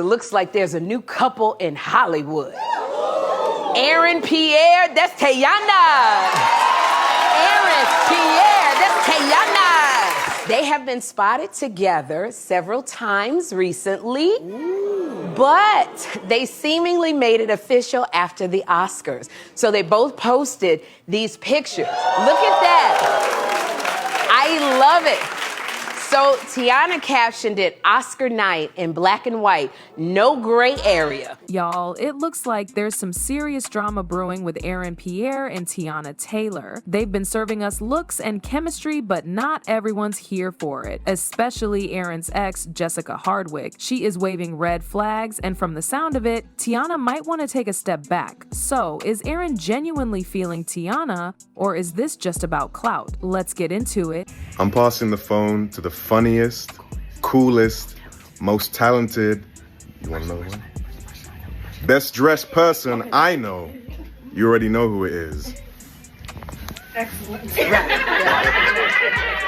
It looks like there's a new couple in Hollywood. Aaron Pierre, that's Teyana. Aaron Pierre, that's Teyana. They have been spotted together several times recently. But they seemingly made it official after the Oscars. So they both posted these pictures. Look at that. I love it. So Teyana captioned it, Oscar night in black and white, no gray area. Y'all, it looks like there's some serious drama brewing with Aaron Pierre and Teyana Taylor. They've been serving us looks and chemistry, but not everyone's here for it, especially Aaron's ex, Jessica Hardwick. She is waving red flags, and from the sound of it, Teyana might want to take a step back. So, is Aaron genuinely feeling Teyana, or is this just about clout? Let's get into it. I'm passing the phone to the funniest, coolest, most talented, you wanna know one? Best dressed person I know. You already know who it is. Excellent.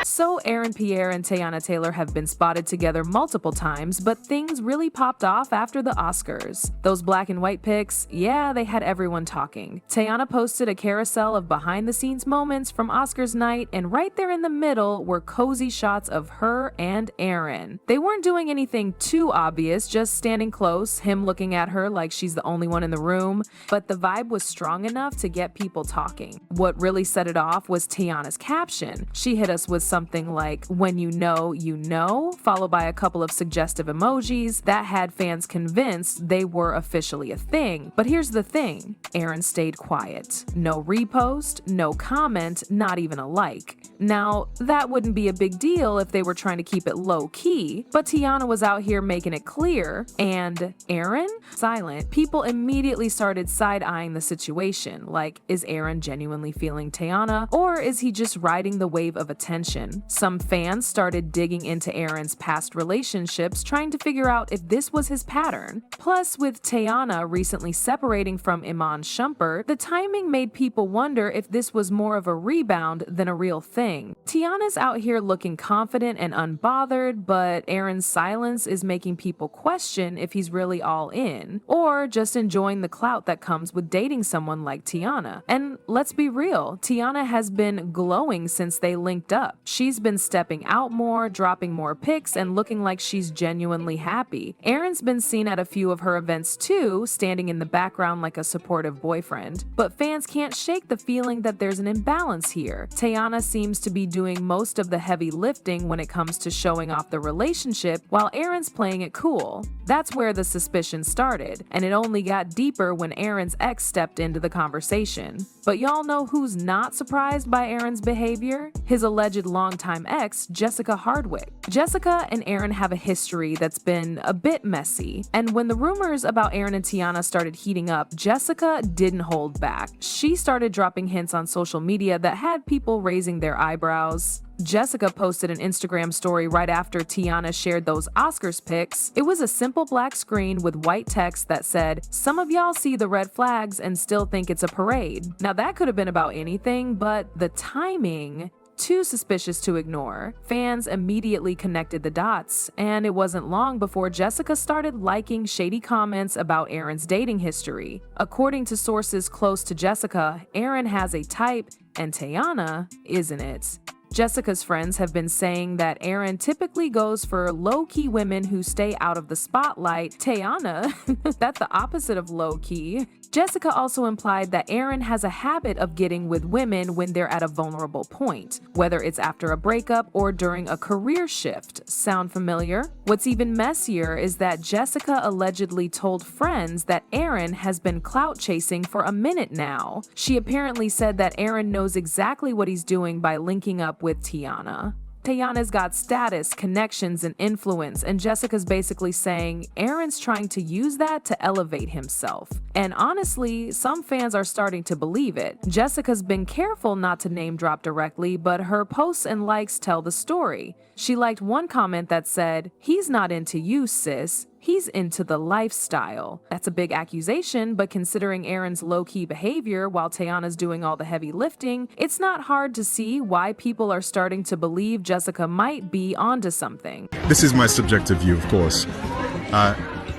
So Aaron Pierre and Teyana Taylor have been spotted together multiple times, but things really popped off after the Oscars. Those black and white pics, yeah, they had everyone talking. Teyana posted a carousel of behind-the-scenes moments from Oscars night, and right there in the middle were cozy shots of her and Aaron. They weren't doing anything too obvious, just standing close, him looking at her like she's the only one in the room, but the vibe was strong enough to get people talking. What really set it off was Teyana's caption. She hit us with something like, when you know, followed by a couple of suggestive emojis that had fans convinced they were officially a thing. But here's the thing, Aaron stayed quiet. No repost, no comment, not even a like. Now, that wouldn't be a big deal if they were trying to keep it low-key, but Teyana was out here making it clear, and Aaron? Silent. People immediately started side-eyeing the situation, like, is Aaron genuinely feeling Teyana, or is he just riding the wave of attention? Some fans started digging into Aaron's past relationships, trying to figure out if this was his pattern. Plus, with Teyana recently separating from Iman Shumpert, the timing made people wonder if this was more of a rebound than a real thing. Teyana's out here looking confident and unbothered, but Aaron's silence is making people question if he's really all in, or just enjoying the clout that comes with dating someone like Teyana. And let's be real, Teyana has been glowing since they linked up. She's been stepping out more, dropping more pics, and looking like she's genuinely happy. Aaron's been seen at a few of her events too, standing in the background like a supportive boyfriend. But fans can't shake the feeling that there's an imbalance here. Teyana seems to be doing most of the heavy lifting when it comes to showing off the relationship, while Aaron's playing it cool. That's where the suspicion started, and it only got deeper when Aaron's ex stepped into the conversation. But y'all know who's not surprised by Aaron's behavior? His alleged longtime ex, Jessica Hardwick. Jessica and Aaron have a history that's been a bit messy, and when the rumors about Aaron and Teyana started heating up, Jessica didn't hold back. She started dropping hints on social media that had people raising their eyebrows. Jessica posted an Instagram story right after Teyana shared those Oscars pics. It was a simple black screen with white text that said, "Some of y'all see the red flags and still think it's a parade." Now that could have been about anything, but the timing, too suspicious to ignore. Fans immediately connected the dots, and it wasn't long before Jessica started liking shady comments about Aaron's dating history. According to sources close to Jessica, Aaron has a type, and Teyana isn't it. Jessica's friends have been saying that Aaron typically goes for low-key women who stay out of the spotlight. Teyana, that's the opposite of low-key. Jessica also implied that Aaron has a habit of getting with women when they're at a vulnerable point, whether it's after a breakup or during a career shift. Sound familiar? What's even messier is that Jessica allegedly told friends that Aaron has been clout chasing for a minute now. She apparently said that Aaron knows exactly what he's doing by linking up with Teyana. Teyana's got status, connections, and influence, and Jessica's basically saying Aaron's trying to use that to elevate himself. And honestly, some fans are starting to believe it. Jessica's been careful not to name drop directly, but her posts and likes tell the story. She liked one comment that said, "He's not into you, sis. He's into the lifestyle." That's a big accusation, but considering Aaron's low-key behavior while Teyana's doing all the heavy lifting, it's not hard to see why people are starting to believe Jessica might be onto something. This is my subjective view, of course.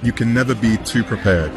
You can never be too prepared.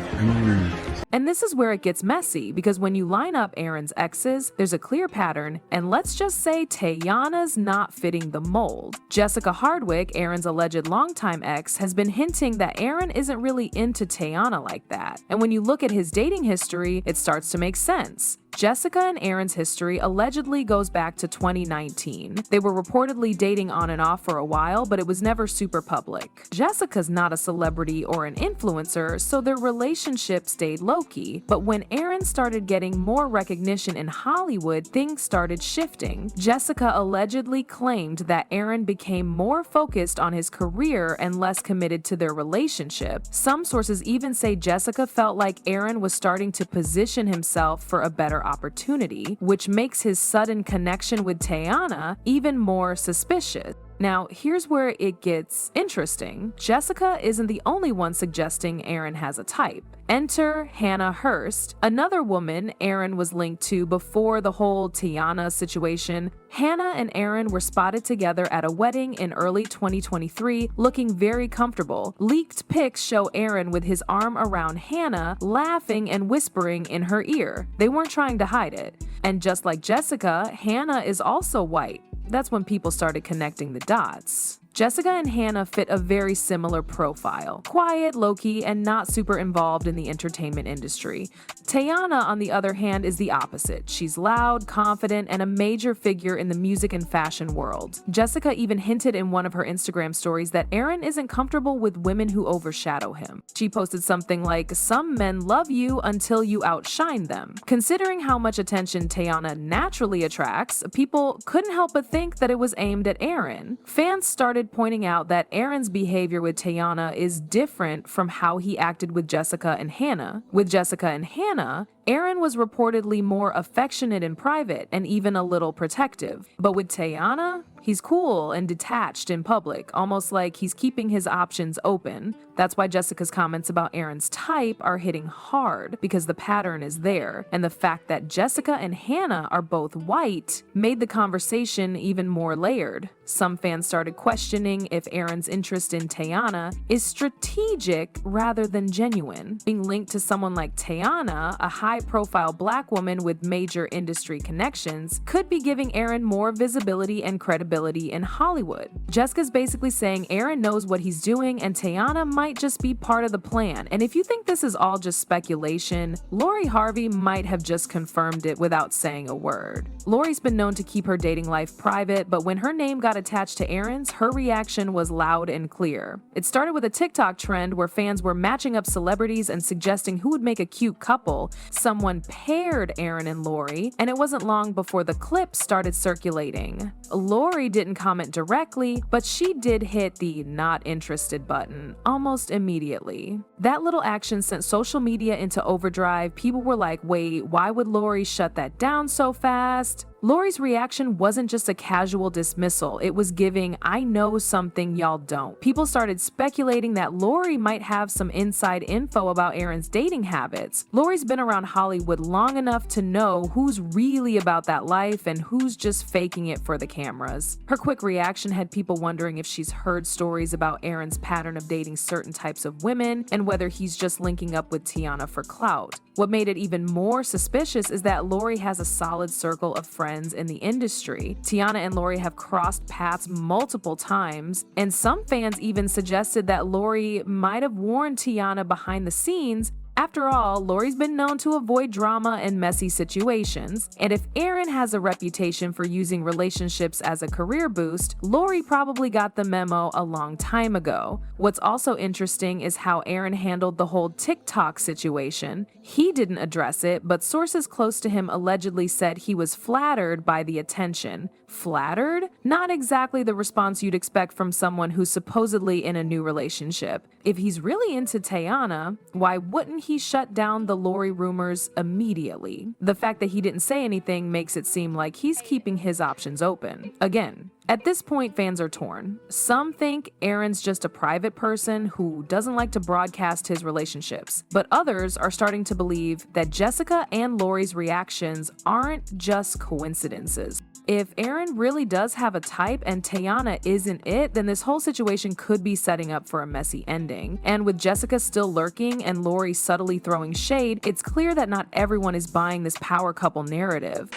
And this is where it gets messy, because when you line up Aaron's exes, there's a clear pattern, and let's just say Teyana's not fitting the mold. Jessica Hardwick, Aaron's alleged longtime ex, has been hinting that Aaron isn't really into Teyana like that. And when you look at his dating history, it starts to make sense. Jessica and Aaron's history allegedly goes back to 2019. They were reportedly dating on and off for a while, but it was never super public. Jessica's not a celebrity or an influencer, so their relationship stayed low-key. But when Aaron started getting more recognition in Hollywood, things started shifting. Jessica allegedly claimed that Aaron became more focused on his career and less committed to their relationship. Some sources even say Jessica felt like Aaron was starting to position himself for a better opportunity, which makes his sudden connection with Teyana even more suspicious. Now, here's where it gets interesting. Jessica isn't the only one suggesting Aaron has a type. Enter Hannah Hurst, another woman Aaron was linked to before the whole Teyana situation. Hannah and Aaron were spotted together at a wedding in early 2023, looking very comfortable. Leaked pics show Aaron with his arm around Hannah, laughing and whispering in her ear. They weren't trying to hide it. And just like Jessica, Hannah is also white. That's when people started connecting the dots. Jessica and Hannah fit a very similar profile. Quiet, low-key, and not super involved in the entertainment industry. Teyana, on the other hand, is the opposite. She's loud, confident, and a major figure in the music and fashion world. Jessica even hinted in one of her Instagram stories that Aaron isn't comfortable with women who overshadow him. She posted something like, "Some men love you until you outshine them." Considering how much attention Teyana naturally attracts, people couldn't help but think that it was aimed at Aaron. Fans started pointing out that Aaron's behavior with Teyana is different from how he acted with Jessica and Hannah. With Jessica and Hannah, Aaron was reportedly more affectionate in private and even a little protective. But with Teyana, he's cool and detached in public, almost like he's keeping his options open. That's why Jessica's comments about Aaron's type are hitting hard, because the pattern is there. And the fact that Jessica and Hannah are both white made the conversation even more layered. Some fans started questioning if Aaron's interest in Teyana is strategic rather than genuine. Being linked to someone like Teyana, a high-profile black woman with major industry connections, could be giving Aaron more visibility and credibility in Hollywood. Jessica's basically saying Aaron knows what he's doing and Teyana might just be part of the plan. And if you think this is all just speculation, Lori Harvey might have just confirmed it without saying a word. Lori's been known to keep her dating life private, but when her name got attached to Aaron's, her reaction was loud and clear. It started with a TikTok trend where fans were matching up celebrities and suggesting who would make a cute couple. Someone paired Aaron and Lori, and it wasn't long before the clip started circulating. Lori didn't comment directly, but she did hit the not interested button almost immediately. That little action sent social media into overdrive. People were like, wait, why would Lori shut that down so fast? Lori's reaction wasn't just a casual dismissal, it was giving, "I know something y'all don't." People started speculating that Lori might have some inside info about Aaron's dating habits. Lori's been around Hollywood long enough to know who's really about that life and who's just faking it for the cameras. Her quick reaction had people wondering if she's heard stories about Aaron's pattern of dating certain types of women and whether he's just linking up with Teyana for clout. What made it even more suspicious is that Lori has a solid circle of friends in the industry. Teyana and Lori have crossed paths multiple times, and some fans even suggested that Lori might have warned Teyana behind the scenes. After all, Lori's been known to avoid drama and messy situations, and if Aaron has a reputation for using relationships as a career boost, Lori probably got the memo a long time ago. What's also interesting is how Aaron handled the whole TikTok situation. He didn't address it, but sources close to him allegedly said he was flattered by the attention. Flattered? Not exactly the response you'd expect from someone who's supposedly in a new relationship. If he's really into Teyana, why wouldn't he shut down the Lori rumors immediately? The fact that he didn't say anything makes it seem like he's keeping his options open. Again, at this point, fans are torn. Some think Aaron's just a private person who doesn't like to broadcast his relationships, but others are starting to believe that Jessica and Lori's reactions aren't just coincidences. If Aaron really does have a type and Teyana isn't it, then this whole situation could be setting up for a messy ending. And with Jessica still lurking and Lori subtly throwing shade, it's clear that not everyone is buying this power couple narrative.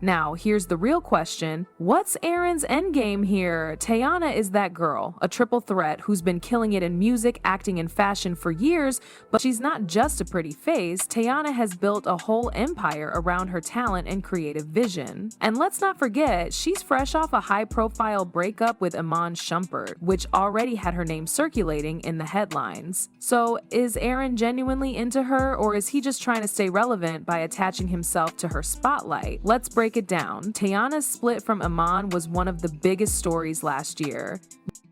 Now, here's the real question. What's Aaron's endgame here? Teyana is that girl, a triple threat who's been killing it in music, acting, and fashion for years, but she's not just a pretty face. Teyana has built a whole empire around her talent and creative vision. And let's not forget, she's fresh off a high-profile breakup with Iman Shumpert, which already had her name circulating in the headlines. So, is Aaron genuinely into her, or is he just trying to stay relevant by attaching himself to her spotlight? Let's break it down. Teyana's split from Iman was one of the biggest stories last year.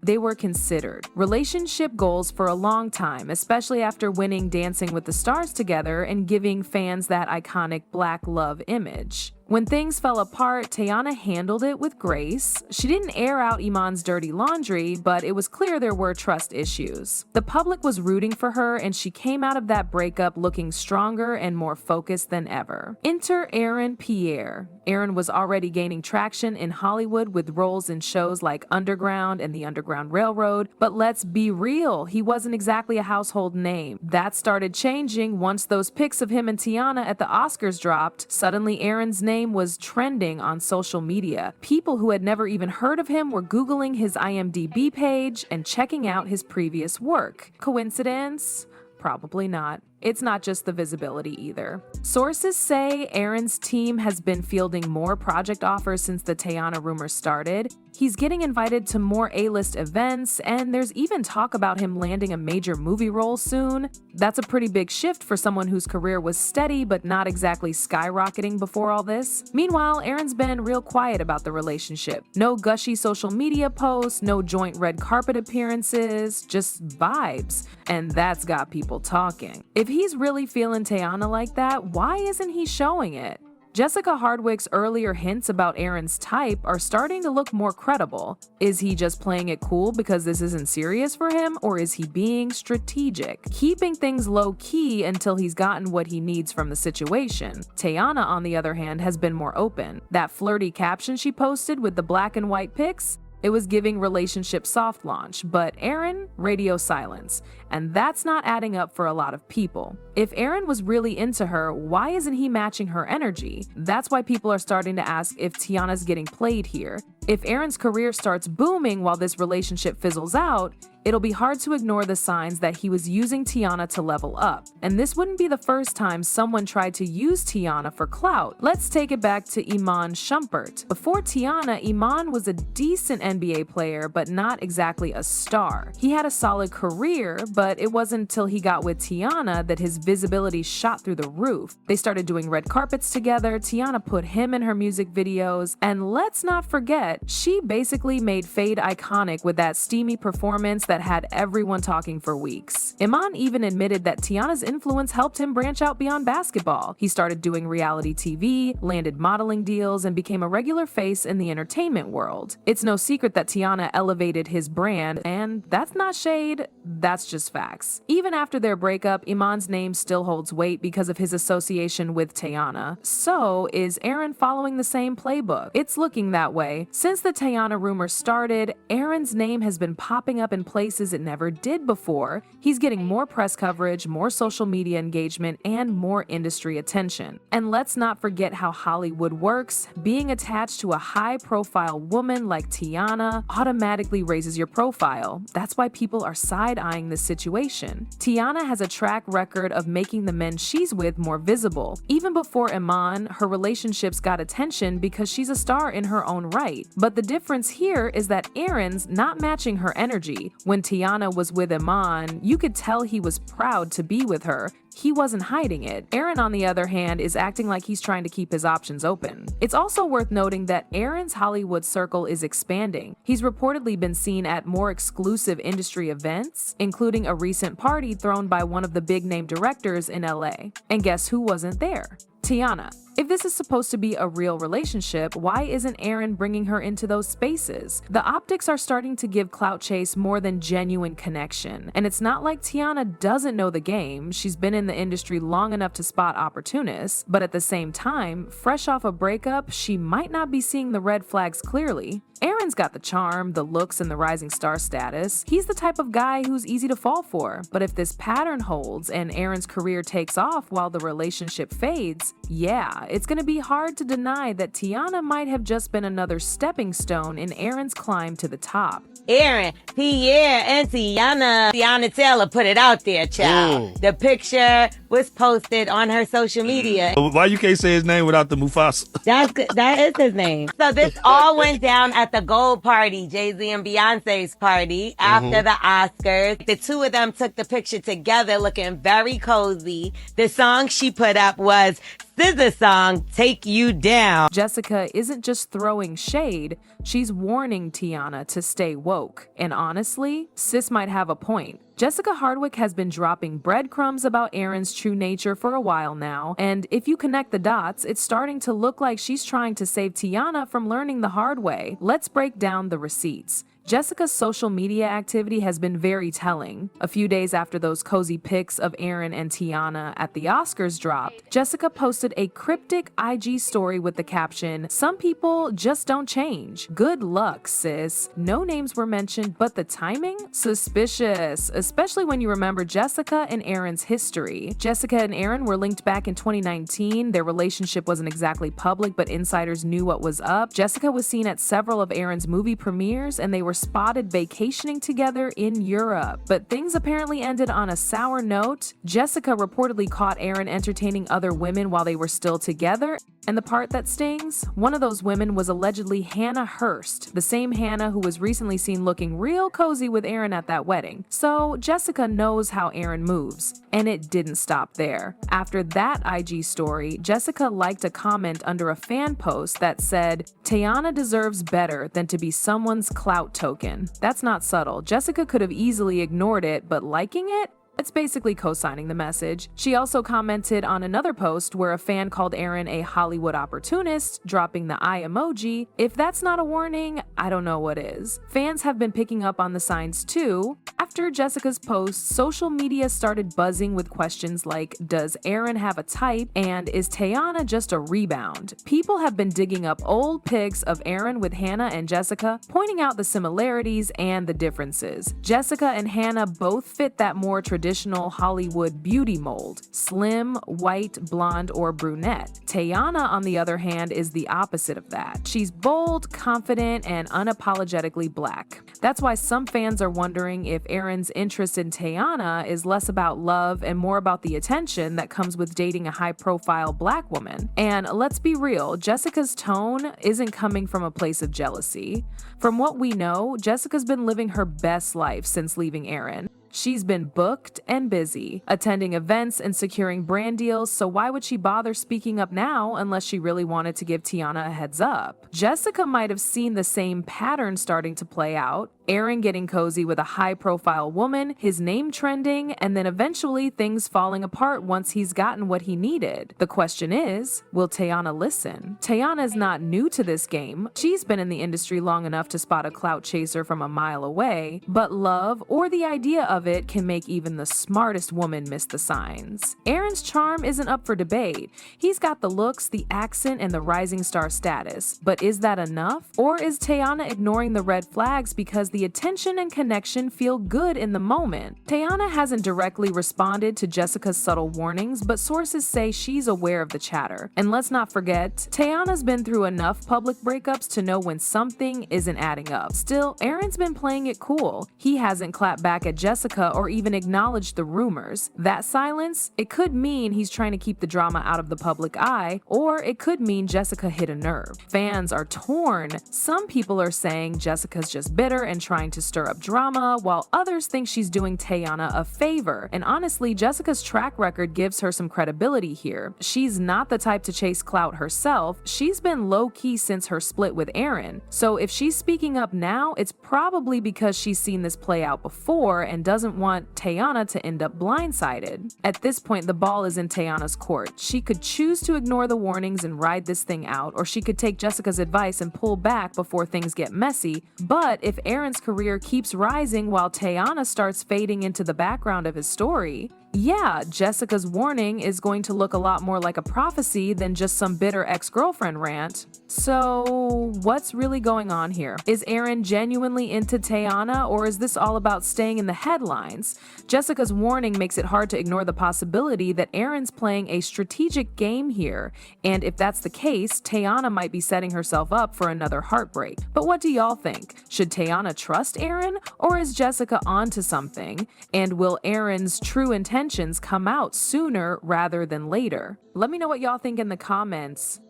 They were considered relationship goals for a long time, especially after winning Dancing with the Stars together and giving fans that iconic black love image. When things fell apart, Teyana handled it with grace. She didn't air out Iman's dirty laundry, but it was clear there were trust issues. The public was rooting for her, and she came out of that breakup looking stronger and more focused than ever. Enter Aaron Pierre. Aaron was already gaining traction in Hollywood with roles in shows like Underground and The Underground Railroad, but let's be real, he wasn't exactly a household name. That started changing once those pics of him and Teyana at the Oscars dropped. Suddenly, Aaron's name was trending on social media. People who had never even heard of him were Googling his IMDb page and checking out his previous work. Coincidence? Probably not. It's not just the visibility either. Sources say Aaron's team has been fielding more project offers since the Teyana rumors started. He's getting invited to more A-list events, and there's even talk about him landing a major movie role soon. That's a pretty big shift for someone whose career was steady but not exactly skyrocketing before all this. Meanwhile, Aaron's been real quiet about the relationship. No gushy social media posts, no joint red carpet appearances, just vibes. And that's got people talking. If he's really feeling Teyana like that, why isn't he showing it? Jessica Hardwick's earlier hints about Aaron's type are starting to look more credible. Is he just playing it cool because this isn't serious for him, or is he being strategic, keeping things low-key until he's gotten what he needs from the situation? Teyana, on the other hand, has been more open. That flirty caption she posted with the black and white pics, it was giving relationship soft launch, but Aaron, radio silence. And that's not adding up for a lot of people. If Aaron was really into her, why isn't he matching her energy? That's why people are starting to ask if Teyana's getting played here. If Aaron's career starts booming while this relationship fizzles out, it'll be hard to ignore the signs that he was using Teyana to level up. And this wouldn't be the first time someone tried to use Teyana for clout. Let's take it back to Iman Shumpert. Before Teyana, Iman was a decent NBA player, but not exactly a star. He had a solid career, but it wasn't until he got with Teyana that his visibility shot through the roof. They started doing red carpets together, Teyana put him in her music videos, and let's not forget, she basically made Fade iconic with that steamy performance that had everyone talking for weeks. Iman even admitted that Teyana's influence helped him branch out beyond basketball. He started doing reality TV, landed modeling deals, and became a regular face in the entertainment world. It's no secret that Teyana elevated his brand, and that's not shade, that's just facts. Even after their breakup, Iman's name still holds weight because of his association with Teyana. So, is Aaron following the same playbook? It's looking that way. Since the Teyana rumor started, Aaron's name has been popping up in places it never did before. He's getting more press coverage, more social media engagement, and more industry attention. And let's not forget how Hollywood works. Being attached to a high-profile woman like Teyana automatically raises your profile. That's why people are side-eyeing this situation. Teyana has a track record of making the men she's with more visible. Even before Iman, her relationships got attention because she's a star in her own right. But the difference here is that Aaron's not matching her energy. When Teyana was with Iman, you could tell he was proud to be with her. He wasn't hiding it. Aaron, on the other hand, is acting like he's trying to keep his options open. It's also worth noting that Aaron's Hollywood circle is expanding. He's reportedly been seen at more exclusive industry events, including a recent party thrown by one of the big-name directors in LA. And guess who wasn't there? Teyana. If this is supposed to be a real relationship, why isn't Aaron bringing her into those spaces? The optics are starting to give clout chase more than genuine connection. And it's not like Teyana doesn't know the game. She's been in the industry long enough to spot opportunists. But at the same time, fresh off a breakup, she might not be seeing the red flags clearly. Aaron's got the charm, the looks, and the rising star status. He's the type of guy who's easy to fall for. But if this pattern holds and Aaron's career takes off while the relationship fades, yeah, it's gonna be hard to deny that Teyana might have just been another stepping stone in Aaron's climb to the top. Aaron, Pierre, and Teyana Taylor put it out there, child. The picture was posted on her social media. Why you can't say his name without the Mufasa? That is his name. So this all went down at the Gold Party, Jay-Z and Beyonce's party, after the Oscars. The two of them took the picture together looking very cozy. The song she put up was SZA song, Take You Down. Jessica isn't just throwing shade, she's warning Teyana to stay woke. And honestly, sis might have a point. Jessica Hardwick has been dropping breadcrumbs about Aaron's true nature for a while now, and if you connect the dots, it's starting to look like she's trying to save Teyana from learning the hard way. Let's break down the receipts. Jessica's social media activity has been very telling. A few days after those cozy pics of Aaron and Teyana at the Oscars dropped, Jessica posted a cryptic IG story with the caption, "Some people just don't change. Good luck, sis." No names were mentioned, but the timing? Suspicious, especially when you remember Jessica and Aaron's history. Jessica and Aaron were linked back in 2019. Their relationship wasn't exactly public, but insiders knew what was up. Jessica was seen at several of Aaron's movie premieres, and they were spotted vacationing together in Europe. But things apparently ended on a sour note. Jessica reportedly caught Aaron entertaining other women while they were still together. And the part that stings? One of those women was allegedly Hannah Hurst, the same Hannah who was recently seen looking real cozy with Aaron at that wedding. So Jessica knows how Aaron moves. And it didn't stop there. After that IG story, Jessica liked a comment under a fan post that said, "Teyana deserves better than to be someone's clout token." That's not subtle. Jessica could have easily ignored it, but liking it? It's basically co-signing the message. She also commented on another post where a fan called Aaron a Hollywood opportunist, dropping the eye emoji. If that's not a warning, I don't know what is. Fans have been picking up on the signs too. After Jessica's post, social media started buzzing with questions like, does Aaron have a type? And is Teyana just a rebound? People have been digging up old pics of Aaron with Hannah and Jessica, pointing out the similarities and the differences. Jessica and Hannah both fit that more traditional Hollywood beauty mold: slim, white, blonde, or brunette. Teyana, on the other hand, is the opposite of that. She's bold, confident, and unapologetically black. That's why some fans are wondering if Aaron's interest in Teyana is less about love and more about the attention that comes with dating a high-profile black woman. And let's be real, Jessica's tone isn't coming from a place of jealousy. From what we know, Jessica's been living her best life since leaving Aaron. She's been booked and busy, attending events and securing brand deals, so why would she bother speaking up now unless she really wanted to give Teyana a heads up? Jessica might have seen the same pattern starting to play out. Aaron getting cozy with a high-profile woman, his name trending, and then eventually things falling apart once he's gotten what he needed. The question is, will Teyana listen? Teyana is not new to this game. She's been in the industry long enough to spot a clout chaser from a mile away, but love or the idea of it can make even the smartest woman miss the signs. Aaron's charm isn't up for debate. He's got the looks, the accent, and the rising star status. But is that enough? Or is Teyana ignoring the red flags because the attention and connection feel good in the moment. Teyana hasn't directly responded to Jessica's subtle warnings, but sources say she's aware of the chatter. And let's not forget, Teyana's been through enough public breakups to know when something isn't adding up. Still, Aaron's been playing it cool. He hasn't clapped back at Jessica or even acknowledged the rumors. That silence, it could mean he's trying to keep the drama out of the public eye, or it could mean Jessica hit a nerve. Fans are torn. Some people are saying Jessica's just bitter and trying to stir up drama, while others think she's doing Teyana a favor. And honestly, Jessica's track record gives her some credibility here. She's not the type to chase clout herself. She's been low-key since her split with Aaron. So if she's speaking up now, it's probably because she's seen this play out before and doesn't want Teyana to end up blindsided. At this point, the ball is in Teyana's court. She could choose to ignore the warnings and ride this thing out, or she could take Jessica's advice and pull back before things get messy. But if Aaron's career keeps rising while Teyana starts fading into the background of his story, yeah, Jessica's warning is going to look a lot more like a prophecy than just some bitter ex-girlfriend rant. So, what's really going on here? Is Aaron genuinely into Teyana, or is this all about staying in the headlines? Jessica's warning makes it hard to ignore the possibility that Aaron's playing a strategic game here, and if that's the case, Teyana might be setting herself up for another heartbreak. But what do y'all think? Should Teyana trust Aaron, or is Jessica onto something? And will Aaron's true intentions come out sooner rather than later? Let me know what y'all think in the comments.